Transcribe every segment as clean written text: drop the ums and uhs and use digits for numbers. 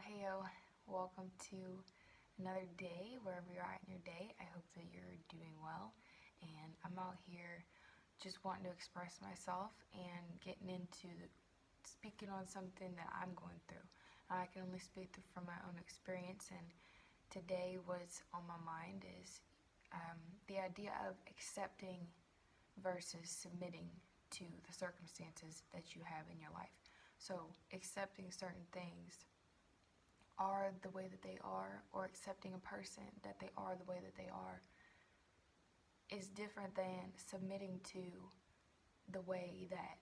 Heyo, welcome to another day, wherever you're at in your day. I hope that you're doing well, and I'm out here just wanting to express myself and getting into speaking on something that I'm going through. I can only speak from my own experience, and today what's on my mind is the idea of accepting versus submitting to the circumstances that you have in your life. So, accepting certain things are the way that they are, or accepting a person that they are the way that they are, is different than submitting to the way that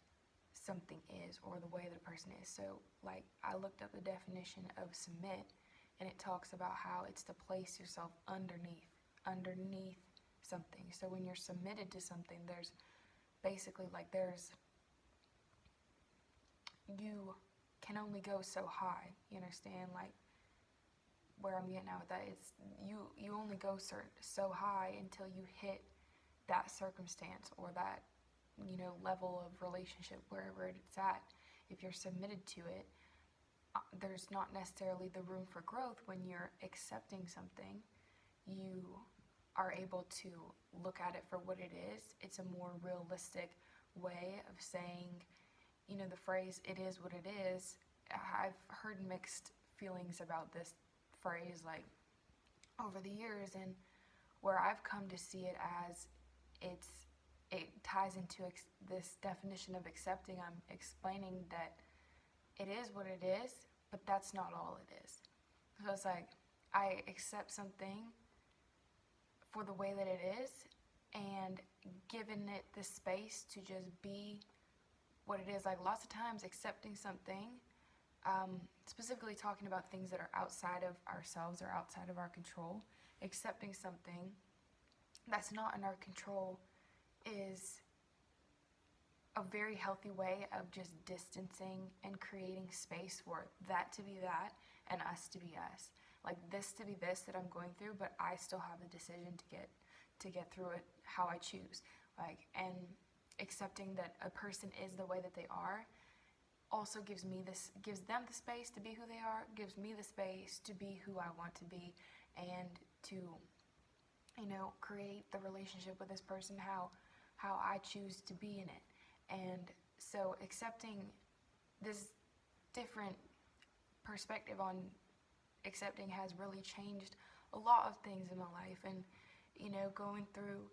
something is or the way that a person is. So, like, I looked up the definition of submit, and it talks about how it's to place yourself underneath something. So, when you're submitted to something, there's basically you can only go so high. You understand? Like, where I'm getting at with that, it's you only go so high until you hit that circumstance or that level of relationship, wherever it's at. If you're submitted to it, there's not necessarily the room for growth. When you're accepting something, you are able to look at it for what it is. It's a more realistic way of saying, the phrase, it is what it is. I've heard mixed feelings about this phrase, like, over the years, and where I've come to see it as it ties into this definition of accepting. I'm explaining that it is what it is, but that's not all it is. So it's like, I accept something for the way that it is, and given it the space to just be what it is. Like, lots of times accepting something, specifically talking about things that are outside of ourselves or outside of our control, accepting something that's not in our control is a very healthy way of just distancing and creating space for that to be that and us to be us. Like, this to be this that I'm going through, but I still have the decision to get through it how I choose. And accepting that a person is the way that they are also gives them the space to be who they are, gives me the space to be who I want to be, and to create the relationship with this person how I choose to be in it. And so accepting this different perspective on accepting has really changed a lot of things in my life. And going through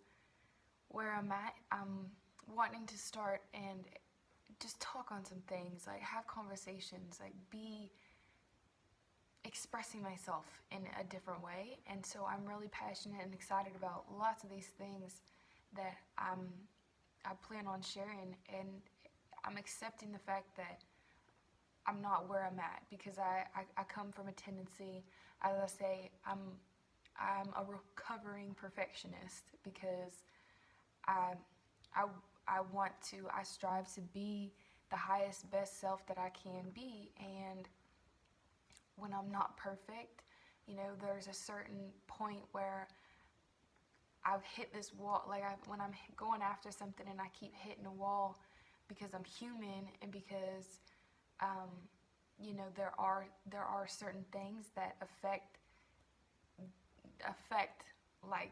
where I'm at, I'm wanting to start and just talk on some things, like have conversations, like be expressing myself in a different way. And so I'm really passionate and excited about lots of these things that I plan on sharing, and I'm accepting the fact that I'm not where I'm at, because I come from a tendency, as I say, I'm a recovering perfectionist, because I strive to be the highest, best self that I can be. And when I'm not perfect, there's a certain point where I've hit this wall. Like, when I'm going after something and I keep hitting a wall, because I'm human, and because there are certain things that affect like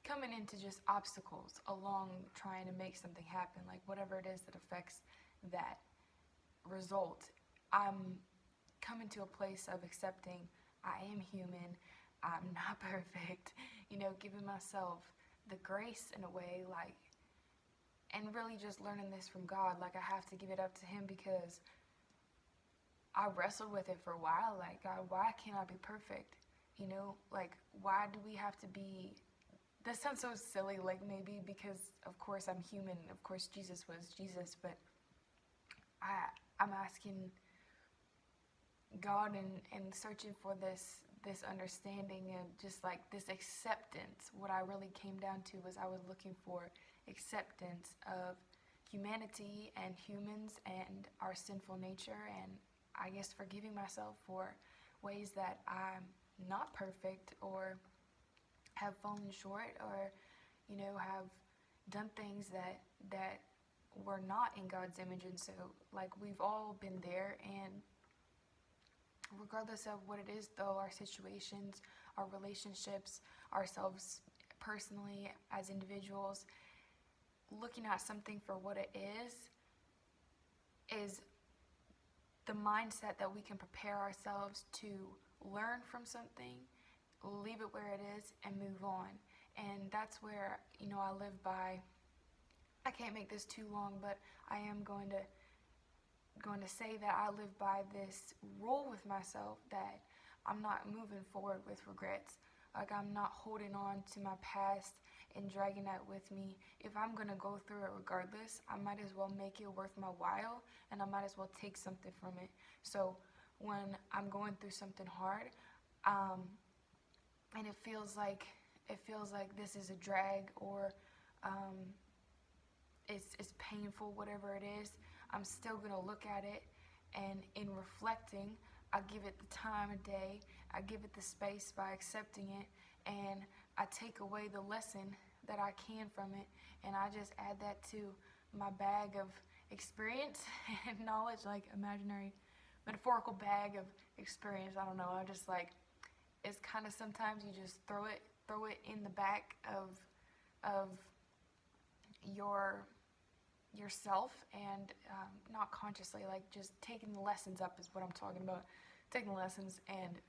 coming into just obstacles along trying to make something happen, like whatever it is that affects that result. I'm coming to a place of accepting I am human, I'm not perfect, giving myself the grace in a way, like, and really just learning this from God. Like, I have to give it up to Him, because I wrestled with it for a while. Like, God, why can't I be perfect? Like, why do we have to be... That sounds so silly, like, maybe because, of course, I'm human. Of course, Jesus was Jesus, but I'm asking God and searching for this understanding and just, like, this acceptance. What I really came down to was I was looking for acceptance of humanity and humans and our sinful nature, and I guess forgiving myself for ways that I'm not perfect, or have fallen short, or have done things that were not in God's image. And so, like, we've all been there, and regardless of what it is though, our situations, our relationships, ourselves personally as individuals, looking at something for what it is the mindset that we can prepare ourselves to learn from something, leave it where it is, and move on. And that's where, I live by. I can't make this too long, but I am going to say that I live by this rule with myself that I'm not moving forward with regrets. Like, I'm not holding on to my past and dragging that with me. If I'm going to go through it regardless, I might as well make it worth my while, and I might as well take something from it. So when I'm going through something hard, and it feels like this is a drag, or it's painful, whatever it is, I'm still going to look at it, and in reflecting, I give it the time of day, I give it the space by accepting it, and I take away the lesson that I can from it, and I just add that to my bag of experience and knowledge, like imaginary, metaphorical bag of experience. I don't know, I just like, it's kind of sometimes you just throw it in the back of yourself, and not consciously, like just taking the lessons up is what I'm talking about. Taking the lessons and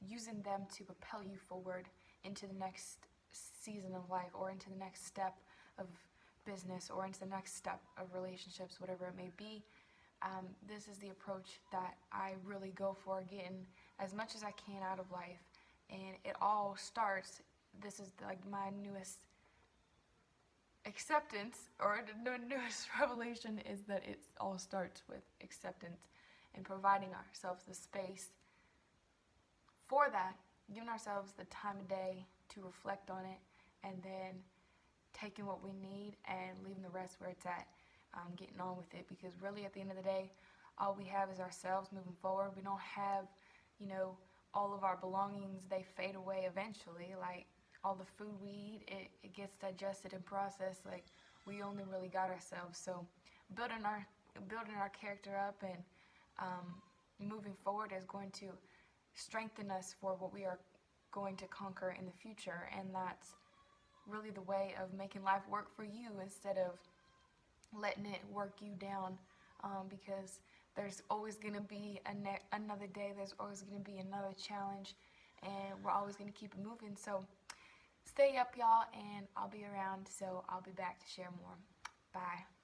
using them to propel you forward into the next season of life, or into the next step of business, or into the next step of relationships, whatever it may be. This is the approach that I really go for, getting as much as I can out of life. And it all starts, this is like my newest acceptance, or the newest revelation, is that it all starts with acceptance and providing ourselves the space for that, giving ourselves the time of day to reflect on it, and then taking what we need and leaving the rest where it's at, getting on with it. Because really, at the end of the day, all we have is ourselves moving forward. We don't have, all of our belongings. They fade away eventually. Like, all the food we eat, it gets digested and processed. Like, we only really got ourselves. So building our character up and moving forward is going to strengthen us for what we are going to conquer in the future. And that's really the way of making life work for you, instead of letting it work you down, because there's always going to be another day, there's always going to be another challenge, and we're always going to keep it moving. So stay up, y'all, and I'll be around, so I'll be back to share more. Bye.